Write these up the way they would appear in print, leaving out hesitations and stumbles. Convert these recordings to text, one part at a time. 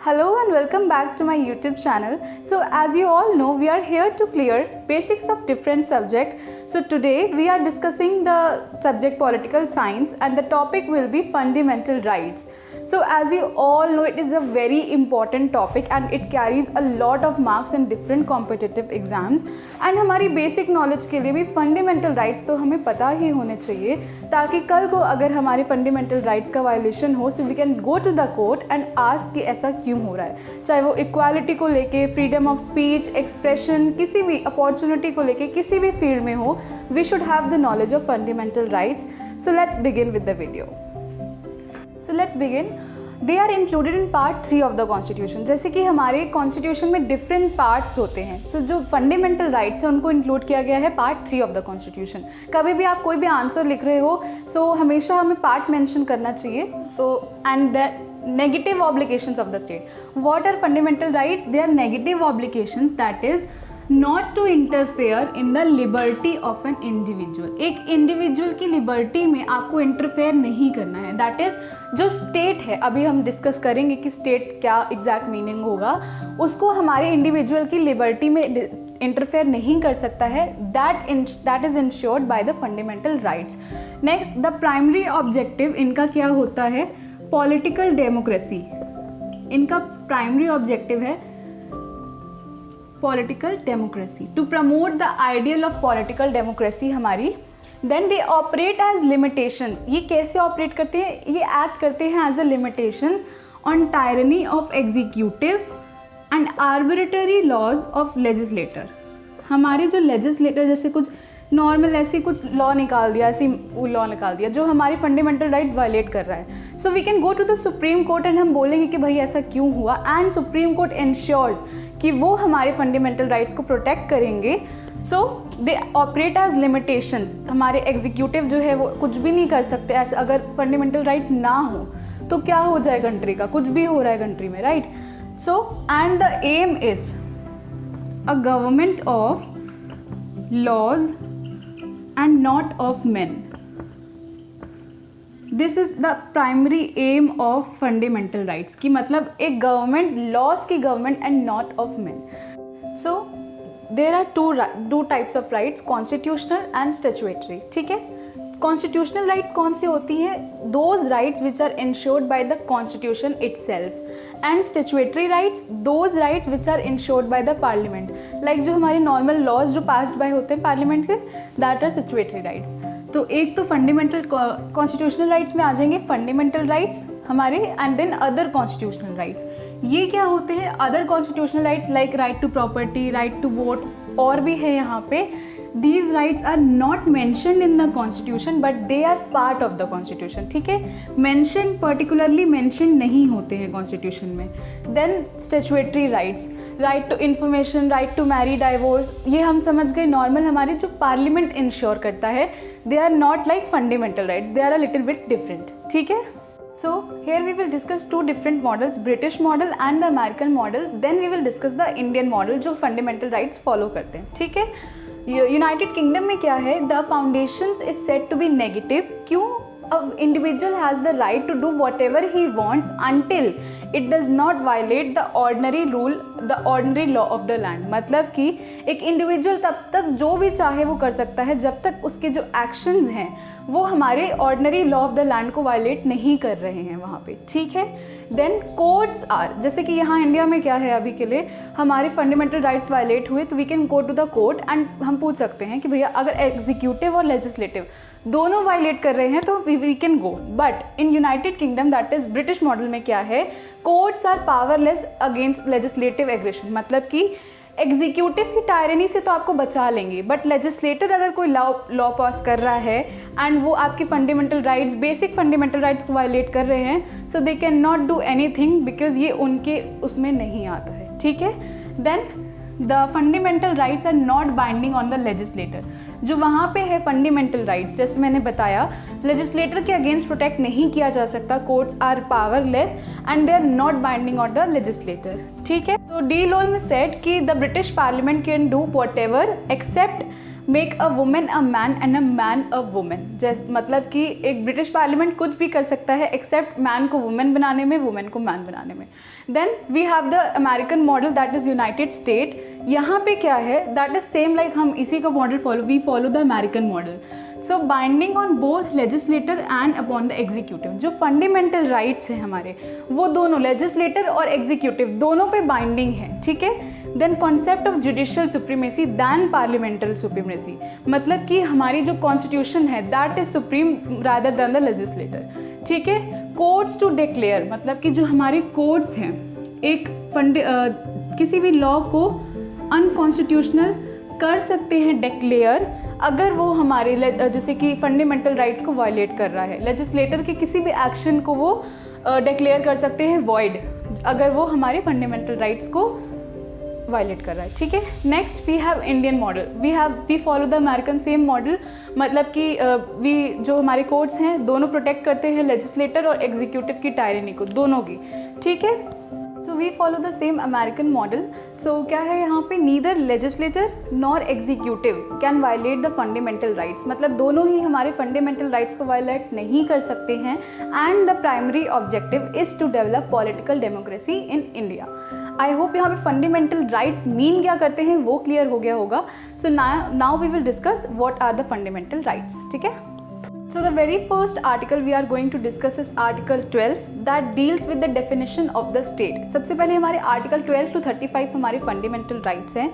Hello and welcome back to my YouTube channel. So as you all know, we are here to clear basics of different subjects. So today we are discussing the subject political science and the topic will be fundamental rights. So as you all know, it is a very important topic and it carries a lot of marks in different competitive exams. And हमारी basic knowledge के लिए भी fundamental rights तो हमें पता ही होने चाहिए ताकि कल को अगर हमारे fundamental rights का violation हो, so we can go to the court and ask कि ऐसा क्यों हो रहा है, चाहे वो equality को लेके, freedom of speech, expression, किसी भी opportunity को लेके किसी भी field में हो, we should have the knowledge of fundamental rights. So let's begin with the video. So let's begin. They are included in part 3 of the Constitution. जैसे कि हमारे Constitution में different parts होते हैं. So जो fundamental rights हैं उनको include किया गया है part 3 of the Constitution. कभी भी आप कोई भी आंसर लिख रहे हो, so हमेशा हमें part mention करना चाहिए. तो and the negative obligations of the state. What are fundamental rights? They are negative obligations, that is not to interfere in the liberty of an individual. एक individual की liberty में आपको interfere नहीं करना है. That is जो state है, अभी हम discuss करेंगे कि state क्या exact meaning होगा, उसको हमारे individual की liberty में interfere नहीं कर सकता है. That is ensured by the fundamental rights. Next, the primary objective इनका क्या होता है? Political democracy. इनका primary objective है political democracy, to promote the ideal of political democracy हमारी. Then they operate as limitations. ये कैसे operate करते हैं? ये act करते हैं as a limitations on tyranny of executive and arbitrary laws of legislator. हमारे जो legislator जैसे कुछ नॉर्मल ऐसी कुछ लॉ निकाल दिया, ऐसी लॉ निकाल दिया जो हमारी फंडामेंटल राइट्स वायलेट कर रहा है. So we can go to the supreme court and हम बोलेंगे कि भाई ऐसा क्यों हुआ, एंड सुप्रीम कोर्ट इंश्योर्स कि वो हमारे फंडामेंटल राइट्स को प्रोटेक्ट करेंगे. सो दे ऑपरेट एज लिमिटेशंस. हमारे एग्जीक्यूटिव जो है वो कुछ भी नहीं कर सकते ऐसे. अगर फंडामेंटल राइट्स ना हो तो क्या हो जाए कंट्री का, कुछ भी हो रहा है कंट्री में, right. So and the aim is a government of laws and not of men. This is the primary aim of fundamental rights कि मतलब एक government, laws की government and not of men. So there are two types of rights, constitutional and statutory. ठीक है. Constitutional rights कौन सी होती हैं? Those rights which are ensured by the constitution itself. And statutory rights, those rights which are ensured by the parliament. Like जो हमारे normal laws जो passed by होते हैं parliament के, that are statutory rights. तो एक तो fundamental constitutional rights में आ जाएंगे fundamental rights हमारे, and then other constitutional rights. ये क्या होते हैं? Other constitutional rights like right to property, right to vote, और भी है यहाँ पे. These rights are not mentioned in the constitution but they are part of the constitution. ठीक है, mentioned particularly mentioned नहीं होते हैं constitution में. Then statutory rights, right to information, right to marry, divorce, ये हम समझ गए नॉर्मल हमारे जो पार्लियामेंट इंश्योर करता है. They are not like fundamental rights, they are a little bit different. ठीक है. So here we will discuss two different models, British model and the American model. Then we will discuss the Indian model जो fundamental rights follow करते हैं. ठीक है. United kingdom में क्या है? The foundations is said to be negative. क्यों? Individual has the right to do whatever he wants until it does not violate the ordinary rule, the ordinary law of the land. मतलब कि एक individual तब तक जो भी चाहे वो कर सकता है जब तक उसके जो एक्शंस हैं वो हमारे ordinary law of the land को वायलेट नहीं कर रहे हैं वहाँ पे. ठीक है. देन कोर्ट्स आर, जैसे कि यहाँ इंडिया में क्या है अभी के लिए, हमारे फंडामेंटल राइट्स वायलेट हुए तो we can go to the court and हम पूछ सकते हैं कि भैया अगर एग्जीक्यूटिव और लेजिस्लेटिव दोनों वायलेट कर रहे हैं तो we can go. But in United Kingdom, that is British model में क्या है? Courts are powerless against legislative aggression. मतलब कि एग्जीक्यूटिव की टायरनी से तो आपको बचा लेंगे बट लेजिस्लेटर अगर कोई लॉ पास कर रहा है एंड वो आपके fundamental rights, basic fundamental rights को वायलेट कर रहे हैं, so they can not do anything because ये उनके उसमें नहीं आता है. ठीक है. Then the fundamental rights are not binding on the legislator. जो वहाँ पे है फंडामेंटल राइट्स, जैसे मैंने बताया, लेजिस्लेटर के अगेंस्ट प्रोटेक्ट नहीं किया जा सकता. Courts are powerless and they are not binding on the legislator. ठीक है. तो डी लॉल में सेड कि the British parliament can do whatever except make a women a man and a man a women. जैसे मतलब कि एक British parliament कुछ भी कर सकता है एक्सेप्ट मैन को वुमेन बनाने में, वुमेन को मैन बनाने में. Then we have the American model that is United State. यहाँ पे क्या है, दैट इज सेम लाइक हम इसी का model we follow the American model. So binding on both legislator and upon the executive. जो फंडामेंटल राइट्स हैं हमारे, वो दोनों लेजिस्लेटर और एग्जीक्यूटिव दोनों पे बाइंडिंग है, ठीक है. Then concept of judicial supremacy than parliamentary supremacy. मतलब कि हमारी जो कॉन्स्टिट्यूशन है that is supreme rather than the legislator, ठीक है. कोर्ट्स टू डिक्लेयर, मतलब कि जो हमारे कोर्ट्स हैं एक किसी भी लॉ को अनकॉन्स्टिट्यूशनल कर सकते हैं डिक्लेयर अगर वो हमारे जैसे कि फंडामेंटल राइट्स को वायलेट कर रहा है. लेजिस्लेटर के किसी भी एक्शन को वो डिक्लेयर कर सकते हैं वॉइड अगर वो हमारे फंडामेंटल राइट्स को वायलेट कर रहा है, ठीक है. Next we have Indian model. We follow the American same model. मतलब कि जो हमारे कोर्ट्स हैं दोनों प्रोटेक्ट करते हैं लेजिस्लेटर और एग्जीक्यूटिव की टायरनी को, दोनों की, ठीक है. So we follow the same American model. So क्या है यहाँ पे, neither legislator nor executive can violate the fundamental rights. मतलब दोनों ही हमारे फंडामेंटल राइट्स को वायलेट नहीं कर सकते हैं. And the primary objective is to develop political democracy in India. I hope यहाँ पे फंडामेंटल राइट्स मीन क्या करते हैं वो क्लियर हो गया होगा. So now we will discuss what are the fundamental rights, ठीक है. So the very first article we are going to discuss is Article 12 that deals with the definition of the state. सबसे पहले हमारे Article 12 to 35 हमारे fundamental rights हैं.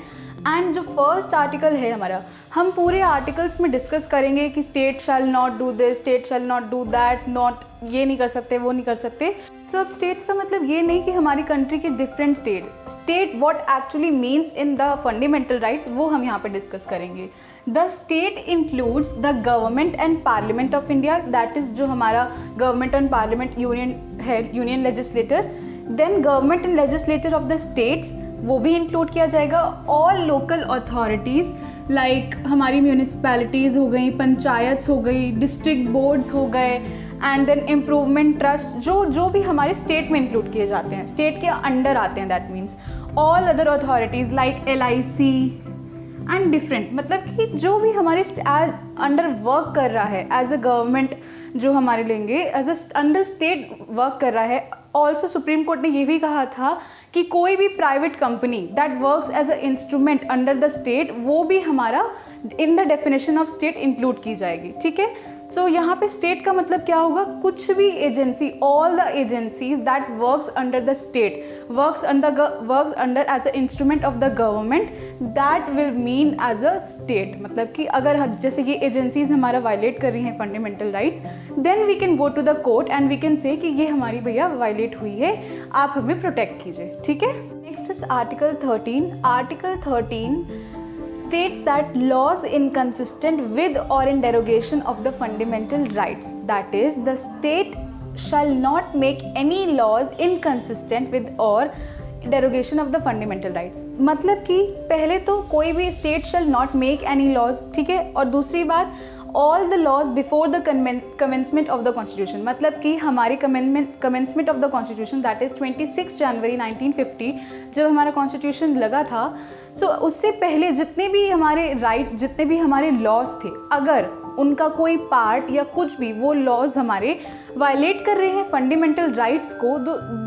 And जो first article है हमारा, हम पूरे आर्टिकल्स में डिस्कस करेंगे कि state shall not do this, state shall not do that, not ये नहीं कर सकते, वो नहीं कर सकते. सो अब स्टेट्स का मतलब ये नहीं कि हमारी कंट्री के different state what actually means in the fundamental rights वो हम यहाँ पे डिस्कस करेंगे. The state includes the government and parliament of India, that is जो हमारा गवर्नमेंट एंड पार्लियामेंट यूनियन है, union legislator. Then government and legislator of the states वो भी इंक्लूड किया जाएगा. ऑल लोकल अथॉरिटीज़ लाइक हमारी म्यूनिसिपैलिटीज़ हो गई, पंचायत हो गई, डिस्ट्रिक्ट बोर्ड्स हो गए, एंड देन इम्प्रूवमेंट ट्रस्ट जो भी हमारे स्टेट में इंक्लूड किए जाते हैं, स्टेट के अंडर आते हैं. That means all other authorities like LIC and different, मतलब कि जो भी हमारे अंडर वर्क कर रहा है एज अ गवर्नमेंट, जो हमारे लेंगे as a under state work कर रहा है. ऑल्सो सुप्रीम कोर्ट ने ये भी कहा था कि कोई भी private company that works as a instrument under the state वो भी हमारा in the definition of state include की जाएगी, ठीक है. सो यहाँ पे स्टेट का मतलब क्या होगा, कुछ भी agency, all the agencies that works under the state works under as a instrument of the government, that will mean as a state. मतलब कि अगर जैसे ये एजेंसीज हमारा वायलेट कर रही हैं fundamental rights, then we can go to the court and we can say कि ये हमारी भैया वायलेट हुई है, आप हमें प्रोटेक्ट कीजिए, ठीक है. Next is article 13. Article 13 states that laws inconsistent with or in derogation of the fundamental rights, that is the state shall not make any laws inconsistent with or derogation of the fundamental rights. मतलब कि पहले तो कोई भी state shall not make any laws, ठीक है. और दूसरी बात, all the laws before the commencement of the constitution, मतलब कि हमारी commencement of the constitution that is 26 जनवरी 1950 जब हमारा constitution लगा था. सो उससे पहले जितने भी हमारे राइट, जितने भी हमारे लॉज थे, अगर उनका कोई पार्ट या कुछ भी वो लॉज हमारे वायलेट कर रहे हैं फंडामेंटल राइट्स को,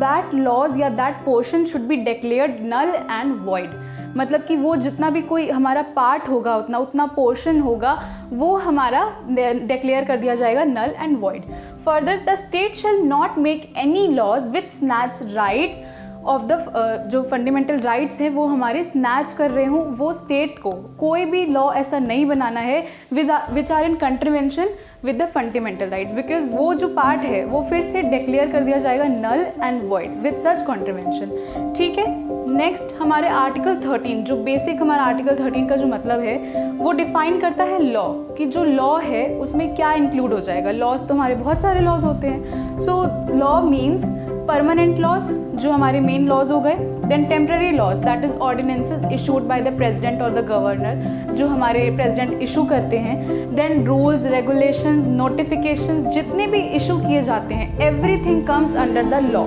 दैट लॉज या that portion should be declared null and void. मतलब कि वो जितना भी कोई हमारा पार्ट होगा, उतना पोर्शन होगा, वो हमारा डिक्लेयर कर दिया जाएगा null and void. Further the state shall not make any laws which snatch rights of the जो फंडामेंटल राइट्स हैं वो हमारे स्नैच कर रहे हों, वो स्टेट को कोई भी लॉ ऐसा नहीं बनाना है which are in contravention with the fundamental rights, because वो जो पार्ट है वो फिर से डिक्लेयर कर दिया जाएगा null and void with such contravention, ठीक है. नेक्स्ट हमारे आर्टिकल 13, जो बेसिक हमारा आर्टिकल 13 का जो मतलब है वो डिफाइन करता है लॉ, कि जो लॉ है उसमें क्या इंक्लूड हो जाएगा. लॉज तो हमारे बहुत सारे लॉज होते हैं. So law means permanent laws जो हमारे मेन लॉज हो गए, then temporary laws that is ordinances issued by the president और द गवर्नर जो हमारे प्रेसिडेंट इशू करते हैं, देन रूल्स, रेगुलेशंस, नोटिफिकेशंस जितने भी इशू किए जाते हैं, everything comes under the law,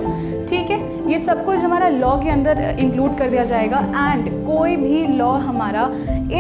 ठीक है. ये सब कुछ हमारा लॉ के अंदर इंक्लूड कर दिया जाएगा. एंड कोई भी लॉ हमारा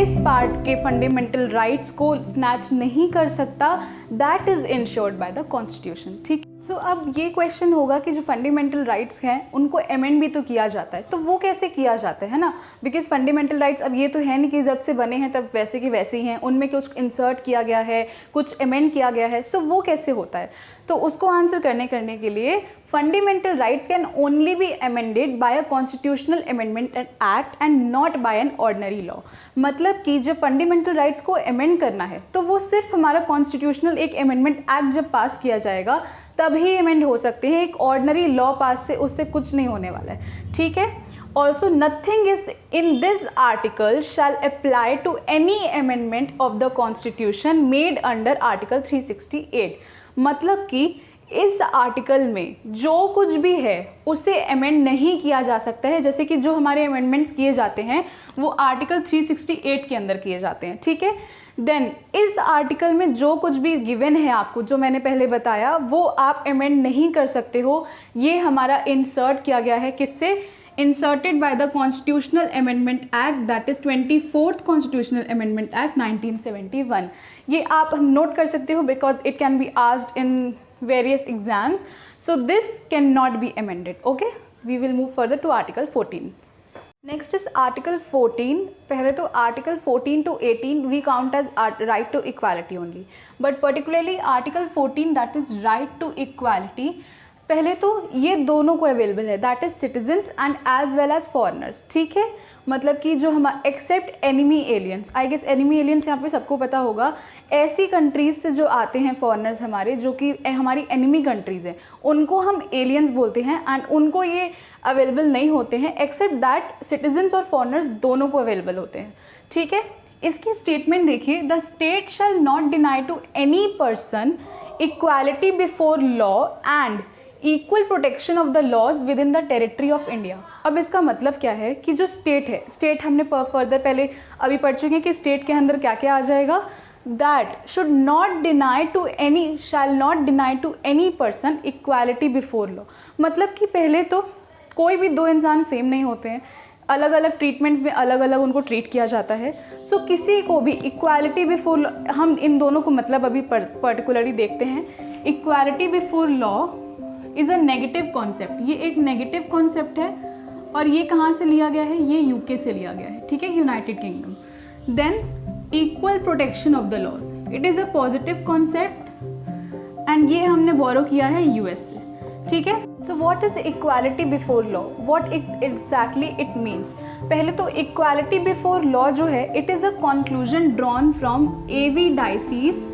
इस पार्ट के फंडामेंटल राइट्स को स्नैच नहीं कर सकता, that is insured by the constitution, ठीक. सो अब ये क्वेश्चन होगा कि जो फंडामेंटल राइट्स हैं उनको अमेंड भी तो किया जाता है, तो वो कैसे किया जाता है ना, बिकॉज फंडामेंटल राइट्स अब ये तो है नहीं कि जब से बने हैं तब वैसे के वैसे ही हैं, उनमें कुछ इंसर्ट किया गया है, कुछ अमेंड किया गया है, सो वो कैसे होता है। तो उसको आंसर करने के लिए fundamental rights can only be amended by a constitutional amendment act and not by an ordinary law. मतलब कि जब फंडामेंटल राइट्स को अमेंड करना है तो वो सिर्फ हमारा कॉन्स्टिट्यूशनल एक अमेंडमेंट एक्ट जब पास किया जाएगा तभी अमेंड हो सकते हैं, एक ऑर्डिनरी लॉ पास से उससे कुछ नहीं होने वाला है, ठीक है। Also, nothing is in this article shall apply to any amendment of the Constitution made under Article 368। मतलब कि इस आर्टिकल में जो कुछ भी है उसे अमेंड नहीं किया जा सकता है, जैसे कि जो हमारे अमेंडमेंट्स किए जाते हैं वो आर्टिकल 368 के अंदर किए जाते हैं, ठीक है। देन इस आर्टिकल में जो कुछ भी गिवन है आपको, जो मैंने पहले बताया, वो आप अमेंड नहीं कर सकते हो। ये हमारा इंसर्ट किया गया है किससे, inserted by the Constitutional Amendment Act, that is 24th Constitutional Amendment Act 1971। ये आप नोट कर सकते हो because it can be asked in various exams, so this cannot be amended। Okay, we will move further to Article 14। Next is Article 14। पहले तो Article 14 to 18 we count as right to equality only, but particularly Article 14 that is right to equality, पहले तो ये दोनों को available है, that is citizens and as well as foreigners, ठीक है। मतलब कि जो हम except enemy aliens, I guess enemy aliens यहाँ पे सबको पता होगा, ऐसी कंट्रीज से जो आते हैं फॉरेनर्स हमारे, जो कि हमारी एनिमी कंट्रीज़ हैं, उनको हम एलियंस बोलते हैं एंड उनको ये अवेलेबल नहीं होते हैं, एक्सेप्ट दैट सिटीजन्स और फॉरेनर्स दोनों को अवेलेबल होते हैं, ठीक है। इसकी स्टेटमेंट देखिए, the state shall not deny to any person equality before law and equal protection of the laws within the territory of India. अब इसका मतलब क्या है कि जो स्टेट है, स्टेट हमने फर्दर पहले अभी पढ़ चुके हैं कि स्टेट के अंदर क्या क्या आ जाएगा, that should not deny to any, shall not deny to any person equality before law. मतलब कि पहले तो कोई भी दो इंसान सेम नहीं होते हैं, अलग अलग ट्रीटमेंट्स में अलग अलग उनको ट्रीट किया जाता है। सो किसी को भी इक्वालिटी बिफोर लॉ, हम इन दोनों को मतलब अभी पर्टिकुलरली देखते हैं। Equality before law is a negative concept, ये एक नेगेटिव कॉन्सेप्ट है और ये कहाँ से लिया गया है, ये यूके से लिया गया है, ठीक है, United Kingdom. Then equal protection of the laws, it is a positive concept and ये हमने बोरो किया है यूएस से, ठीक है। So what is equality before law, what exactly it means. पहले तो इक्वालिटी बिफोर लॉ जो है, it is a conclusion drawn from A V Dicey's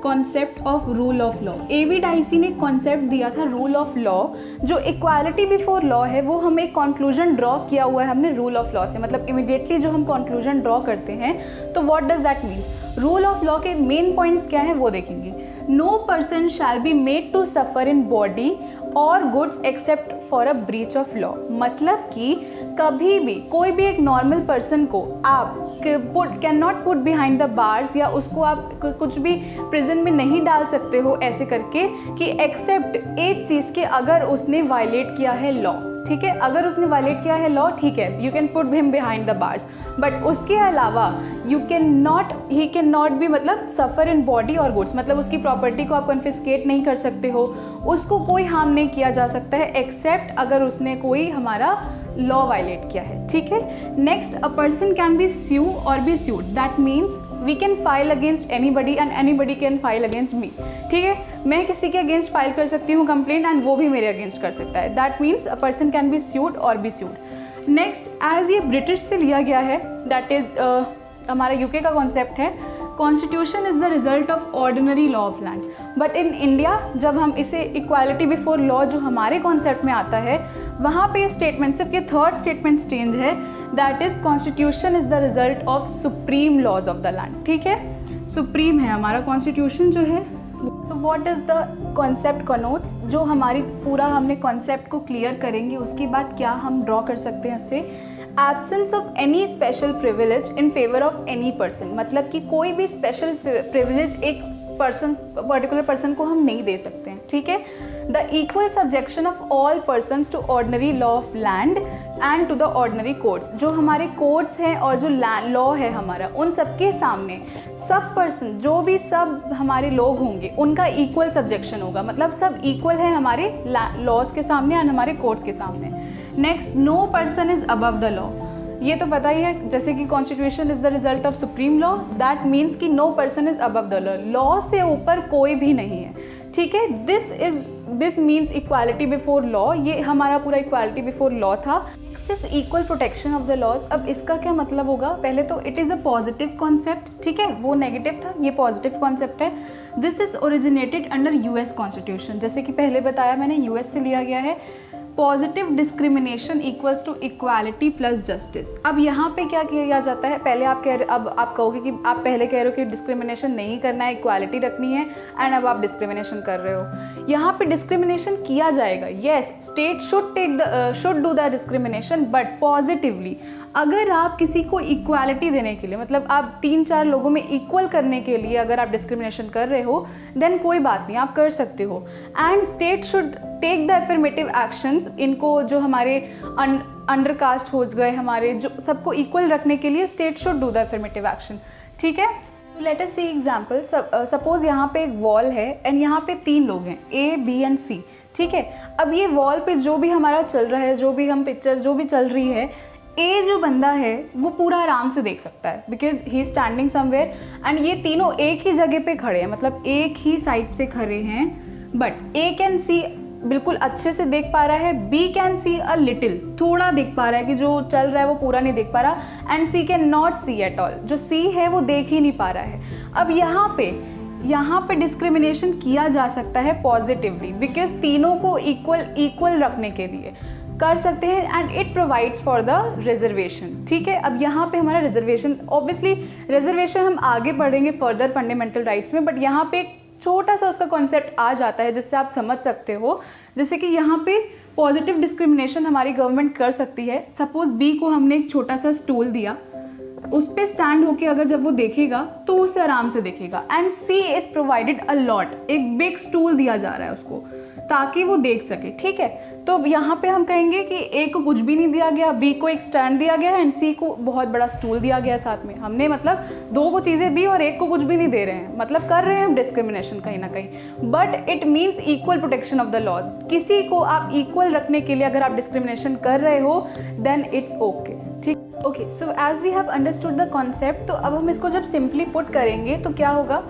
concept of rule of law. A V Dicey ने कॉन्सेप्ट दिया था रूल ऑफ लॉ, जो equality before law है वो हम एक कंक्लूजन ड्रॉ किया हुआ है हमने रूल ऑफ लॉ से। मतलब इमिडिएटली जो हम कंक्लूजन ड्रॉ करते हैं तो what does that mean, rule of law के मेन पॉइंट्स क्या है वो देखेंगे। No person shall be made to suffer in body or goods except for a breach of law. मतलब कि कभी भी कोई भी एक नॉर्मल पर्सन को आप can not put behind the bars, या उसको आप कुछ भी प्रिजन में नहीं डाल सकते हो ऐसे करके कि एक्सेप्ट एक चीज़ के, अगर उसने वायलेट किया है लॉ, ठीक है, अगर उसने वायलेट किया है लॉ, ठीक है, you can put him behind the bars, but उसके अलावा you can not, he can not B मतलब सफ़र इन बॉडी और गुड्स, मतलब उसकी प्रॉपर्टी को आप कन्फिस्केट नहीं कर सकते हो, उसको कोई हार्म नहीं किया जा सकता है एक्सेप्ट अगर उसने कोई हमारा लॉ वायलेट किया है, ठीक है। Next, a person can be sue or be sued, that means we can file against anybody and anybody can file against me, ठीक है। मैं किसी के अगेंस्ट फाइल कर सकती हूँ कंप्लेंट एंड वो भी मेरे अगेंस्ट कर सकता है, that means a person can B sued और बी स्यूड। नेक्स्ट, एज ये ब्रिटिश से लिया गया है, दैट इज हमारा यूके का कॉन्सेप्ट है, constitution is the result of ordinary law of land. But in India जब हम इसे इक्वालिटी बिफोर लॉ जो हमारे कॉन्सेप्ट में आता है, वहाँ पे स्टेटमेंट, सिर्फ ये थर्ड स्टेटमेंट चेंज है, that is constitution is the result of supreme laws of the land, ठीक है, सुप्रीम है हमारा कॉन्स्टिट्यूशन जो है। So what is the concept connotes, जो हमारी पूरा हमने कॉन्सेप्ट को क्लियर करेंगे उसके बाद क्या हम ड्रॉ कर सकते हैं इससे, absence of any special privilege in favour of any person. मतलब कि कोई भी स्पेशल प्रिविलेज एक पर्टिकुलर पर्सन को हम नहीं दे सकते हैं, ठीक है। The equal subjection of all persons to ordinary law of land and to the ordinary courts, जो हमारे कोर्ट्स हैं और जो लॉ है हमारा, उन सबके सामने सब पर्सन, जो भी सब हमारे लोग होंगे, उनका इक्वल सब्जेक्शन होगा, मतलब सब इक्वल है हमारे लॉज के सामने एंड हमारे कोर्ट्स के सामने। Next, no person is above the law, ये तो पता ही है, जैसे कि constitution is the result of supreme law, that means कि no person is above the law, law से ऊपर कोई भी नहीं है, ठीक है। This means equality before law, ये हमारा पूरा इक्वालिटी बिफोर लॉ था। Next is equal protection of the laws. अब इसका क्या मतलब होगा, पहले तो it is a positive concept, ठीक है, वो नेगेटिव था, ये पॉजिटिव कॉन्सेप्ट है। This is originated under US constitution, जैसे कि पहले बताया मैंने, यूएस से लिया गया है। Positive discrimination equals to equality plus justice. अब यहाँ पे क्या किया जाता है, पहले आप कह रहे, अब आप कहोगे कि आप पहले कह रहे हो कि डिस्क्रिमिनेशन नहीं करना है, इक्वालिटी रखनी है, एंड अब आप डिस्क्रिमिनेशन कर रहे हो। यहाँ पे डिस्क्रिमिनेशन किया जाएगा, yes, state should do the discrimination, but positively. अगर आप किसी को इक्वालिटी देने के लिए, मतलब आप 3-4 लोगों में इक्वल करने के लिए अगर आप डिस्क्रिमिनेशन कर रहे हो, देन कोई बात नहीं, आप कर सकते हो। And state should take the affirmative actions, इनको जो हमारे अंडरकास्ट हो गए, हमारे जो सबको इक्वल रखने के लिए state should do the affirmative action, ठीक है। लेट अस सी एग्जांपल, सपोज यहाँ पे एक वॉल है एंड यहाँ पे 3 लोग हैं, ए, बी एंड सी, ठीक है। अब ये वॉल पे जो भी हमारा चल रहा है, जो भी हम पिक्चर जो भी चल रही है, ए जो बंदा है वो पूरा आराम से देख सकता है, because he standing somewhere, and ये तीनों एक ही जगह पे खड़े हैं, मतलब एक ही साइड से खड़े हैं, बट ए कैन सी बिल्कुल अच्छे से देख पा रहा है, B can see a little, थोड़ा देख पा रहा है कि जो चल रहा है वो पूरा नहीं देख पा रहा, and C can not see at all, जो सी है वो देख ही नहीं पा रहा है। अब यहाँ पे डिस्क्रिमिनेशन किया जा सकता है पॉजिटिवली, बिकॉज तीनों को इक्वल रखने के लिए कर सकते हैं, and it provides for the reservation, ठीक है। अब यहाँ पे हमारा रिजर्वेशन, ऑब्वियसली रिजर्वेशन हम आगे पढ़ेंगे फर्दर फंडामेंटल राइट्स में, बट यहाँ पे एक छोटा सा उसका कॉन्सेप्ट आ जाता है जिससे आप समझ सकते हो। जैसे कि यहाँ पे पॉजिटिव डिस्क्रिमिनेशन हमारी गवर्नमेंट कर सकती है। सपोज बी को हमने एक छोटा सा स्टूल दिया, उस पे स्टैंड होके अगर जब वो देखेगा तो उसे आराम से देखेगा, and C is provided a lot, एक बिग स्टूल दिया जा रहा है उसको ताकि वो देख सके, ठीक है। तो यहाँ पे हम कहेंगे कि ए को कुछ भी नहीं दिया गया, बी को एक स्टैंड दिया गया एंड सी को बहुत बड़ा स्टूल दिया गया साथ में। हमने मतलब 2 को चीज़ें दी और एक को कुछ भी नहीं दे रहे हैं, मतलब कर रहे हैं हम डिस्क्रिमिनेशन कहीं ना कहीं, but it means equal protection of the laws. किसी को आप इक्वल रखने के लिए अगर आप डिस्क्रिमिनेशन कर रहे हो, देन इट्स ओके, ठीक। Okay, so as we have understood the concept, तो अब हम इसको जब सिंपली पुट करेंगे तो क्या होगा,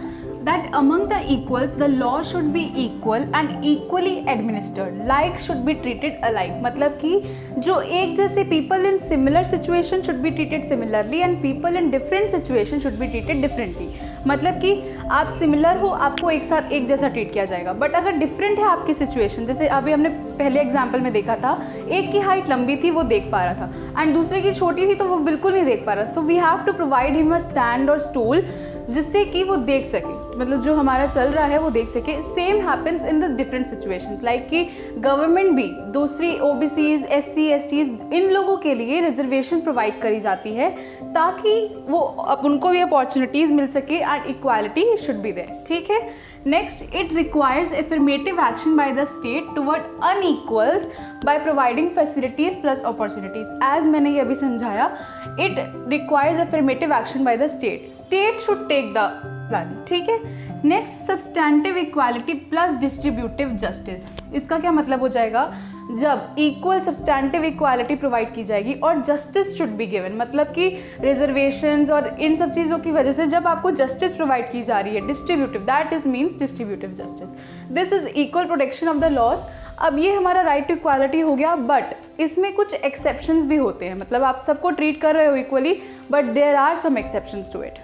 that among the equals the law should be equal and equally administered, like should be treated alike, मतलब कि जो एक जैसे people in similar situation should be treated similarly and people in different situation should be treated differently, मतलब कि आप similar हो, आपको एक साथ एक जैसा ट्रीट किया जाएगा, बट अगर डिफरेंट है आपकी सिचुएशन, जैसे अभी हमने पहले एग्जाम्पल में देखा था, एक की हाइट लंबी थी वो देख पा रहा था एंड दूसरे की छोटी थी तो वो बिल्कुल नहीं देख पा रहा, so we have to provide him a stand और स्टूल जिससे कि वो देख सके, मतलब जो हमारा चल रहा है वो देख सके। Same happens in the different situations, like कि गवर्नमेंट भी दूसरी ओबीसीज, एससी, एसटीज, इन लोगों के लिए रिजर्वेशन प्रोवाइड करी जाती है ताकि वो उनको भी अपॉर्चुनिटीज़ मिल सके and equality should be there, ठीक है। Next, it requires affirmative action by the state toward unequals by providing facilities plus opportunities. As मैंने ये अभी समझाया, it requires affirmative action by the state. State should take the plan, ठीक है। Next, substantive equality plus distributive justice. इसका क्या मतलब हो जाएगा, जब इक्वल सब्सटैंटिव इक्वालिटी प्रोवाइड की जाएगी और जस्टिस शुड बी गिवन, मतलब कि रिजर्वेशंस और इन सब चीज़ों की वजह से जब आपको जस्टिस प्रोवाइड की जा रही है, distributive, that is means distributive justice, this is equal protection of the laws. अब ये हमारा राइट टू इक्वालिटी हो गया, बट इसमें कुछ एक्सेप्शंस भी होते हैं, मतलब आप सबको ट्रीट कर रहे हो equally, but there are some exceptions to it.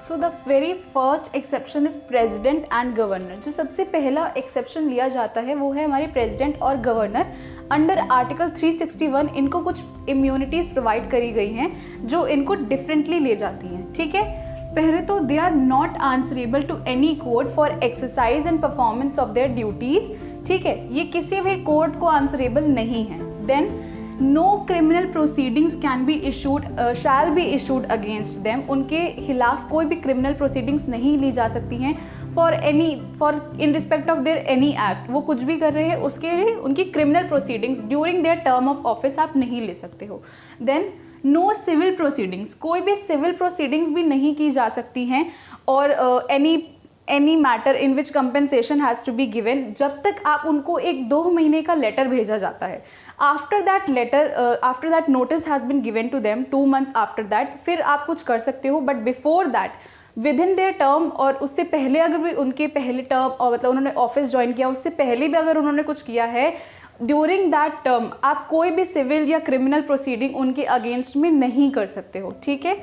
So the very first exception is president and governor. जो सबसे पहला एक्सेप्शन लिया जाता है वो है हमारे प्रेसिडेंट और गवर्नर। अंडर आर्टिकल 361 इनको कुछ इम्यूनिटीज़ प्रोवाइड करी गई हैं जो इनको डिफरेंटली ले जाती हैं, ठीक है। पहले तो they are not answerable to any court for exercise and performance of their duties, ठीक है, ये किसी भी कोर्ट को आंसरेबल नहीं है। Then no criminal proceedings can be issued, shall be issued against them, उनके खिलाफ कोई भी क्रिमिनल प्रोसीडिंग्स नहीं ली जा सकती हैं for in respect of their any act, वो कुछ भी कर रहे हैं उसके लिए उनकी criminal proceedings during their term of office आप नहीं ले सकते हो। देन नो सिविल प्रोसीडिंग्स, कोई भी सिविल प्रोसीडिंग्स भी नहीं की जा सकती हैं, और any matter in which compensation has to be given, जब तक आप उनको एक 2 महीने का लेटर भेजा जाता है। After that notice has been given to them 2 months after that, फिर आप कुछ कर सकते हो, but before that within their term, और उससे पहले अगर भी उनके पहले टर्म, और मतलब उन्होंने ऑफिस ज्वाइन किया उससे पहले भी अगर उन्होंने कुछ किया है ड्यूरिंग दैट टर्म, आप कोई भी सिविल या क्रिमिनल प्रोसीडिंग उनके अगेंस्ट में नहीं कर सकते हो, ठीक है।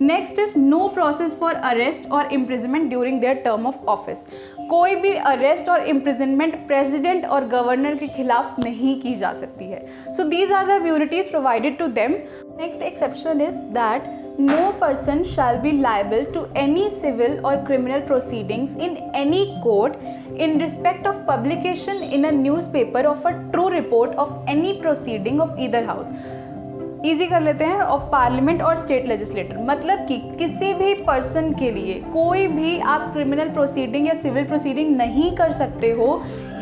Next is no process for arrest or imprisonment during their term of office, कोई भी अरेस्ट और इम्प्रिजनमेंट प्रेसिडेंट और गवर्नर के खिलाफ नहीं की जा सकती है। So these are the immunities provided to them. Next exception is that no person shall be liable to any civil or criminal proceedings in any court in respect of publication in a newspaper of a true report of any proceeding of either house। Easy कर लेते हैं, of parliament और state legislator, मतलब कि किसी भी person के लिए कोई भी आप क्रिमिनल प्रोसीडिंग या सिविल प्रोसीडिंग नहीं कर सकते हो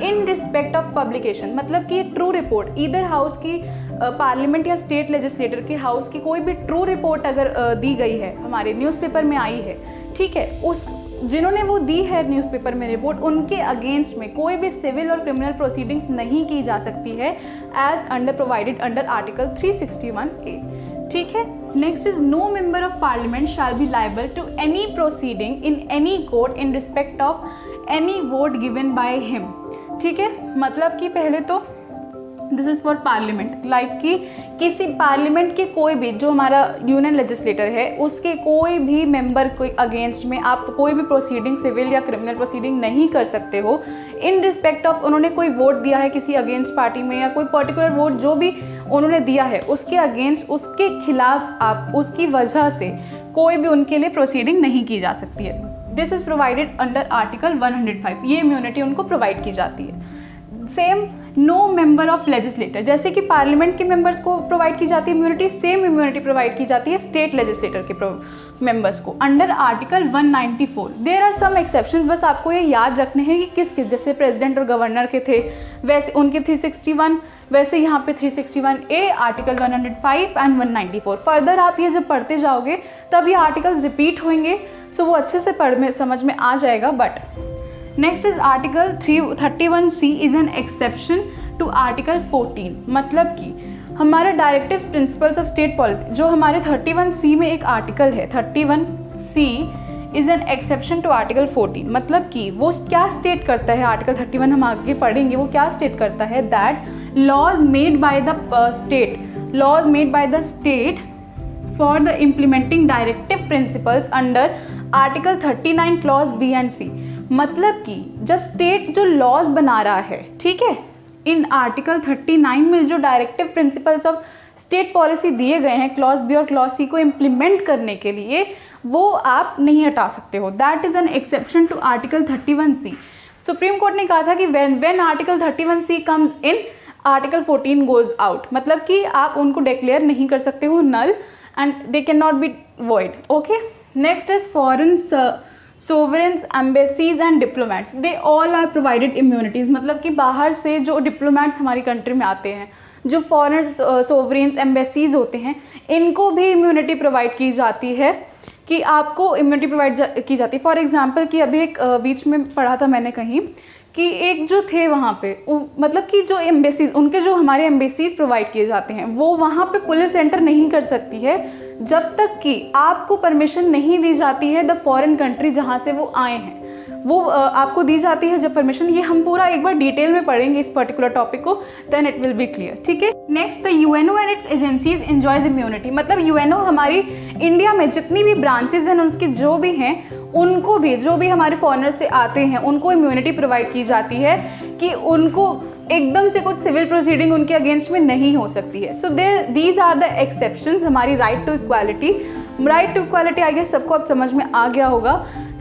इन रिस्पेक्ट ऑफ पब्लिकेशन, मतलब कि ट्रू रिपोर्ट ईदर हाउस की, पार्लियामेंट या स्टेट लेजिस्लेटर के हाउस की कोई भी ट्रू रिपोर्ट अगर दी गई है, हमारे न्यूज़पेपर में आई है, ठीक है, उस जिन्होंने वो दी है न्यूज़पेपर में रिपोर्ट, उनके अगेंस्ट में कोई भी सिविल और क्रिमिनल प्रोसीडिंग्स नहीं की जा सकती है as under provided under article 361A, ठीक है। Next is no member of parliament shall be liable to any proceeding in any court in respect of any vote given by him, ठीक है। मतलब कि पहले तो this is for parliament, like कि किसी पार्लियामेंट के कोई भी, जो हमारा यूनियन लेजिस्लेटर है, उसके कोई भी मेंबर के अगेंस्ट में आप कोई भी प्रोसीडिंग सिविल या क्रिमिनल प्रोसीडिंग नहीं कर सकते हो इन रिस्पेक्ट ऑफ, उन्होंने कोई वोट दिया है किसी अगेंस्ट पार्टी में, या कोई पर्टिकुलर वोट जो भी उन्होंने दिया है उसके अगेंस्ट, उसके खिलाफ आप उसकी वजह से कोई भी उनके लिए प्रोसीडिंग नहीं की जा सकती है। This is provided under article 105, ये इम्यूनिटी उनको प्रोवाइड की जाती है। Same no member of legislator, जैसे कि पार्लियामेंट के मेंबर्स को प्रोवाइड की जाती है इम्यूनिटी, सेम इम्यूनिटी प्रोवाइड की जाती है स्टेट लेजिस्लेटर के मेंबर्स को under article 194। There are some exceptions, बस आपको ये याद रखने हैं कि किस किस, जैसे प्रेसिडेंट और गवर्नर के थे वैसे उनके 361, वैसे यहाँ पे 361A, आर्टिकल 105 एंड 194। फर्दर आप ये जब पढ़ते जाओगे तब ये आर्टिकल्स रिपीट होंगे, सो वो अच्छे से समझ में आ जाएगा। But next is article 31C is an exception to article 14, मतलब कि हमारे directives principles of state policy, जो हमारे 31C में एक आर्टिकल है, 31C is an exception to article 14, मतलब कि वो क्या स्टेट करता है, आर्टिकल 31 हम आगे पढ़ेंगे, वो क्या स्टेट करता है, that laws made by the state for the implementing directive principles under article 39 clause B and C, मतलब कि जब स्टेट जो लॉज बना रहा है, ठीक है, इन आर्टिकल 39 में जो directive principles of state policy दिए गए हैं क्लॉज B और क्लॉज C को इम्प्लीमेंट करने के लिए, वो आप नहीं हटा सकते हो। That is an exception to article 31C। Supreme court ने कहा था कि when article 31C comes in, article 14 goes out, मतलब कि आप उनको डिक्लेयर नहीं कर सकते हो null and they can not be void, okay. Next is foreign सोवरेन्स, embassies and diplomats, they all are provided immunities, मतलब कि बाहर से जो डिप्लोमेट्स हमारी कंट्री में आते हैं, जो फॉरेन सोवरेन्स एम्बेसीज होते हैं, इनको भी इम्यूनिटी प्रोवाइड की जाती है, कि आपको इम्यूनिटी प्रोवाइड की जाती है। फॉर एग्जांपल कि अभी एक बीच में पढ़ा था मैंने कहीं कि एक जो थे वहाँ पे, मतलब कि जो एम्बेसीज, उनके जो हमारे एम्बेसीज प्रोवाइड किए जाते हैं, वो वहाँ पे पुलिस एंटर नहीं कर सकती है जब तक कि आपको परमिशन नहीं दी जाती है द फॉरेन कंट्री जहाँ से वो आए हैं, वो आपको दी जाती है जब परमिशन। ये हम पूरा एक बार डिटेल में पढ़ेंगे इस पर्टिकुलर टॉपिक को, then it will be clear, ठीक है। Next, the UNO and its agencies enjoys immunity, मतलब यूएनओ हमारी इंडिया में जितनी भी ब्रांचेज हैं उसके जो भी हैं, उनको भी, जो भी हमारे फॉरेनर से आते हैं उनको इम्यूनिटी प्रोवाइड की जाती है कि उनको एकदम से कुछ सिविल प्रोसीडिंग उनके अगेंस्ट में नहीं हो सकती है। So these are the exceptions. हमारी right to equality I guess सबको अब समझ में आ गया होगा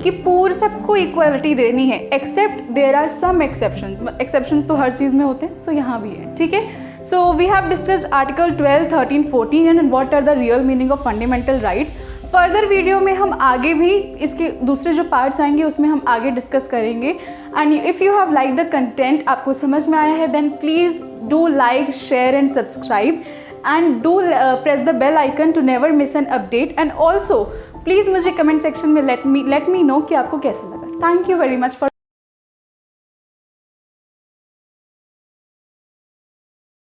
कि पूरे सबको इक्वालिटी देनी है, except there are some exceptions तो हर चीज़ में होते हैं, सो यहाँ भी है, ठीक है। So we have discussed article 12, 13, 14 and what are the real meaning of fundamental rights. Further video में हम आगे भी इसके दूसरे जो पार्ट्स आएंगे उसमें हम आगे डिस्कस करेंगे। And if you have like the content, आपको समझ में आया है, then please do like, share and subscribe and do press the bell icon to never miss an update. And also please मुझे कमेंट सेक्शन में let me know कि आपको कैसा लगा। Thank you very much for